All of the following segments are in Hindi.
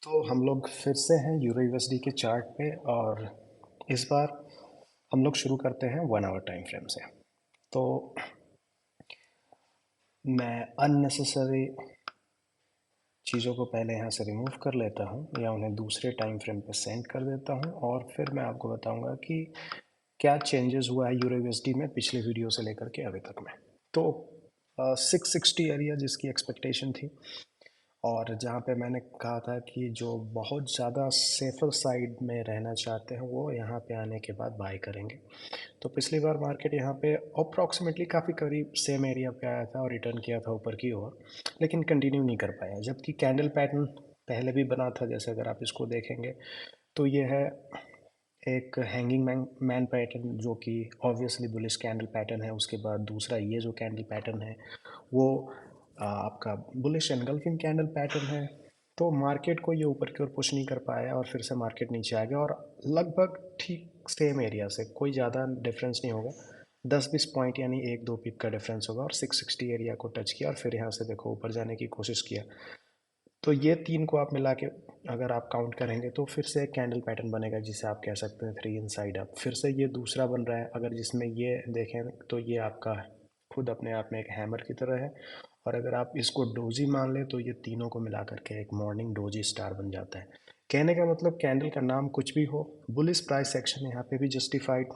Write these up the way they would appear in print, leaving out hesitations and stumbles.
तो हम लोग फिर से हैं यूरो यूएसडी के चार्ट पे। और इस बार हम लोग शुरू करते हैं 1 आवर टाइम फ्रेम से। तो मैं अननेसेसरी चीज़ों को पहले यहाँ से रिमूव कर लेता हूँ या उन्हें दूसरे टाइम फ्रेम पे सेंड कर देता हूँ, और फिर मैं आपको बताऊँगा कि क्या चेंजेस हुआ है यूरो यूएसडी में पिछले वीडियो से लेकर के अभी तक में। तो 660 एरिया जिसकी एक्सपेक्टेशन थी, और जहाँ पे मैंने कहा था कि जो बहुत ज़्यादा सेफर साइड में रहना चाहते हैं वो यहाँ पे आने के बाद बाय करेंगे। तो पिछली बार मार्केट यहाँ पे अप्रॉक्सीमेटली काफ़ी करीब सेम एरिया पे आया था और रिटर्न किया था ऊपर की ओर, लेकिन कंटिन्यू नहीं कर पाया। जबकि कैंडल पैटर्न पहले भी बना था, जैसे अगर आप इसको देखेंगे तो ये है एक हैंगिंग मैन पैटर्न, जो कि ऑब्वियसली बुलिश कैंडल पैटर्न है। उसके बाद दूसरा ये जो कैंडल पैटर्न है वो आपका बुलिश एनगल्फिंग कैंडल पैटर्न है। तो मार्केट को ये ऊपर की ओर पुश नहीं कर पाया और फिर से मार्केट नीचे आ गया, और लगभग ठीक सेम एरिया से कोई ज़्यादा डिफरेंस नहीं होगा, 10-20 पॉइंट यानी 1-2 पिप का डिफरेंस होगा, और 660 एरिया को टच किया और फिर यहाँ से देखो ऊपर जाने की कोशिश किया। तो ये तीन को आप मिला के अगर आप काउंट करेंगे तो फिर से एक कैंडल पैटर्न बनेगा, जिसे आप कह सकते हैं 3 इनसाइड अप। फिर से ये दूसरा बन रहा है, अगर जिसमें ये देखें तो ये आपका खुद अपने आप में एक हैमर की तरह है। और अगर आप इसको डोजी मान लें तो ये तीनों को मिला करके एक मॉर्निंग डोजी स्टार बन जाता है। कहने का मतलब कैंडल का नाम कुछ भी हो, बुलिश प्राइस एक्शन यहाँ पे भी जस्टिफाइड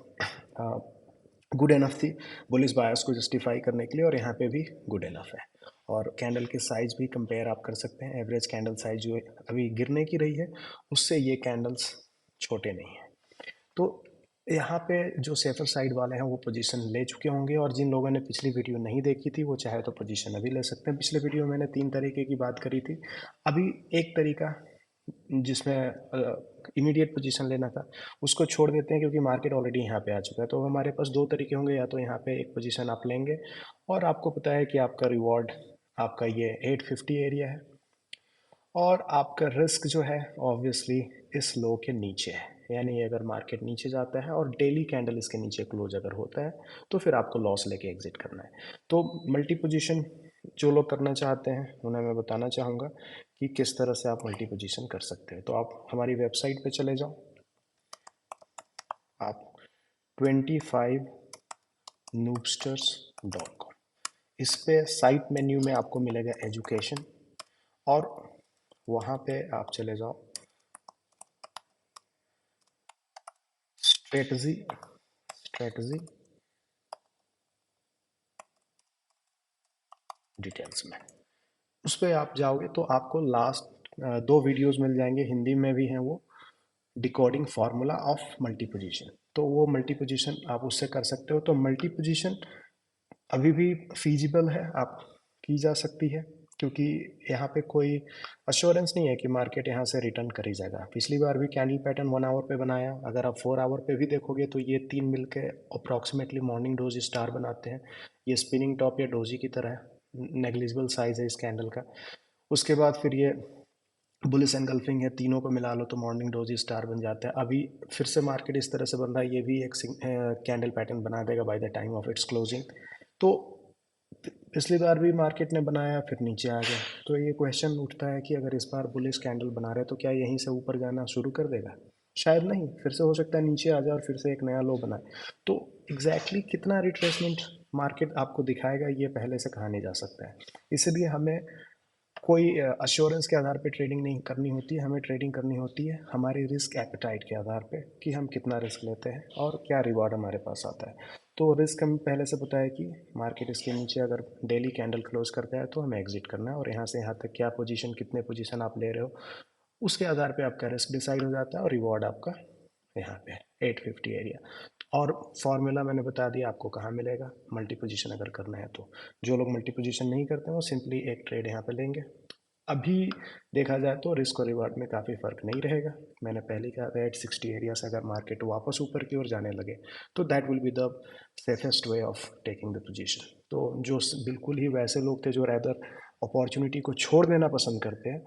गुड इनफ थी बुलिश बायर्स को जस्टिफाई करने के लिए, और यहाँ पे भी गुड इनफ है। और कैंडल के साइज भी कंपेयर आप कर सकते हैं। एवरेज कैंडल साइज जो अभी गिरने की रही है उससे ये कैंडल्स छोटे नहीं हैं। तो यहाँ पे जो सेफर साइड वाले हैं वो पोजीशन ले चुके होंगे, और जिन लोगों ने पिछली वीडियो नहीं देखी थी वो चाहे तो पोजीशन अभी ले सकते हैं। पिछले वीडियो में मैंने 3 तरीके की बात करी थी। अभी एक तरीका जिसमें इमीडिएट पोजीशन लेना था उसको छोड़ देते हैं, क्योंकि मार्केट ऑलरेडी यहाँ पे आ चुका है। तो हमारे पास 2 तरीके होंगे, या तो यहाँ पे एक पोजीशन आप लेंगे और आपको पता है कि आपका रिवॉर्ड आपका ये 850 एरिया है, और आपका रिस्क जो है ऑब्वियसली इस लो के नीचे है। यानी अगर मार्केट नीचे जाता है और डेली कैंडल इसके नीचे क्लोज अगर होता है तो फिर आपको लॉस लेके एग्जिट करना है। तो मल्टी पोजीशन जो लोग करना चाहते हैं उन्हें मैं बताना चाहूँगा कि किस तरह से आप मल्टी पोजीशन कर सकते हैं। तो आप हमारी वेबसाइट पे चले जाओ, आप 25noobsters.com, इस पे साइट मेन्यू में आपको मिलेगा एजुकेशन, और वहाँ पे आप चले जाओ स्ट्रेटजी स्ट्रेटजी डिटेल्स में। उस पर आप जाओगे तो आपको लास्ट 2 वीडियोस मिल जाएंगे, हिंदी में भी हैं वो, decoding formula of multi position. तो वो मल्टी पोजीशन आप उससे कर सकते हो। तो मल्टी पोजीशन अभी भी फीजिबल है, आप की जा सकती है, क्योंकि यहाँ पे कोई अश्योरेंस नहीं है कि मार्केट यहाँ से रिटर्न कर ही जाएगा। पिछली बार भी कैंडल पैटर्न 1 आवर पे बनाया, अगर आप 4 आवर पे भी देखोगे तो ये तीन मिलके अप्रॉक्सीमेटली मॉर्निंग डोजी स्टार बनाते हैं। ये स्पिनिंग टॉप या डोजी की तरह है, नेग्लिजिबल साइज है इस कैंडल का। उसके बाद फिर ये बुलिस एनगल्फिंग है, तीनों को मिला लो तो मॉर्निंग डोजी स्टार बन जाता है। अभी फिर से मार्केट इस तरह से बन रहा है, ये भी एक कैंडल पैटर्न बना देगा by the time of its closing. तो पिछली बार भी मार्केट ने बनाया फिर नीचे आ गया। तो ये क्वेश्चन उठता है कि अगर इस बार बुलिश कैंडल बना रहे तो क्या यहीं से ऊपर जाना शुरू कर देगा? शायद नहीं, फिर से हो सकता है नीचे आ जाए और फिर से एक नया लो बनाए। तो एग्जैक्टली कितना रिट्रेसमेंट मार्केट आपको दिखाएगा ये पहले से कहा नहीं जा सकता है। इसलिए हमें कोई अश्योरेंस के आधार पे ट्रेडिंग नहीं करनी होती है। हमें ट्रेडिंग करनी होती है हमारी रिस्क एपेटाइट के आधार पे, कि हम कितना रिस्क लेते हैं और क्या रिवॉर्ड हमारे पास आता है। तो रिस्क हम पहले से पता है कि मार्केट इसके नीचे अगर डेली कैंडल क्लोज करता है तो हमें एग्जिट करना है, और यहाँ से यहाँ तक क्या पोजीशन, कितने पोजीशन आप ले रहे हो उसके आधार पे आपका रिस्क डिसाइड हो जाता है, और रिवॉर्ड आपका यहाँ पे 850 एरिया। और फॉर्मूला मैंने बता दिया आपको कहाँ मिलेगा मल्टी पोजीशन अगर करना है तो। जो लोग मल्टी पोजीशन नहीं करते वो सिंपली एक ट्रेड यहाँ पे लेंगे। अभी देखा जाए तो रिस्क और रिवार्ड में काफ़ी फ़र्क नहीं रहेगा। मैंने पहले ही कहा था 860 एरिया से अगर मार्केट वापस ऊपर की ओर जाने लगे तो that will be the safest way of taking the position. तो जो बिल्कुल ही वैसे लोग थे जो रैदर अपॉर्चुनिटी को छोड़ देना पसंद करते हैं,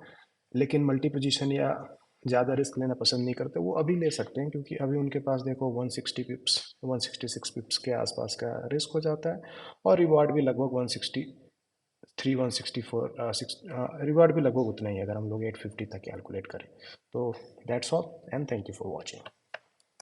लेकिन मल्टी पोजीशन या ज़्यादा रिस्क लेना पसंद नहीं करते, वो अभी ले सकते हैं, क्योंकि अभी उनके पास देखो 160 पिप्स 166 पिप्स के आसपास का रिस्क हो जाता है, और रिवॉर्ड भी लगभग 160 3164 सिक्स रिवार्ड भी लगभग उतना ही है अगर हम लोग 850 तक कैलकुलेट करें। तो that's all and thank you for watching.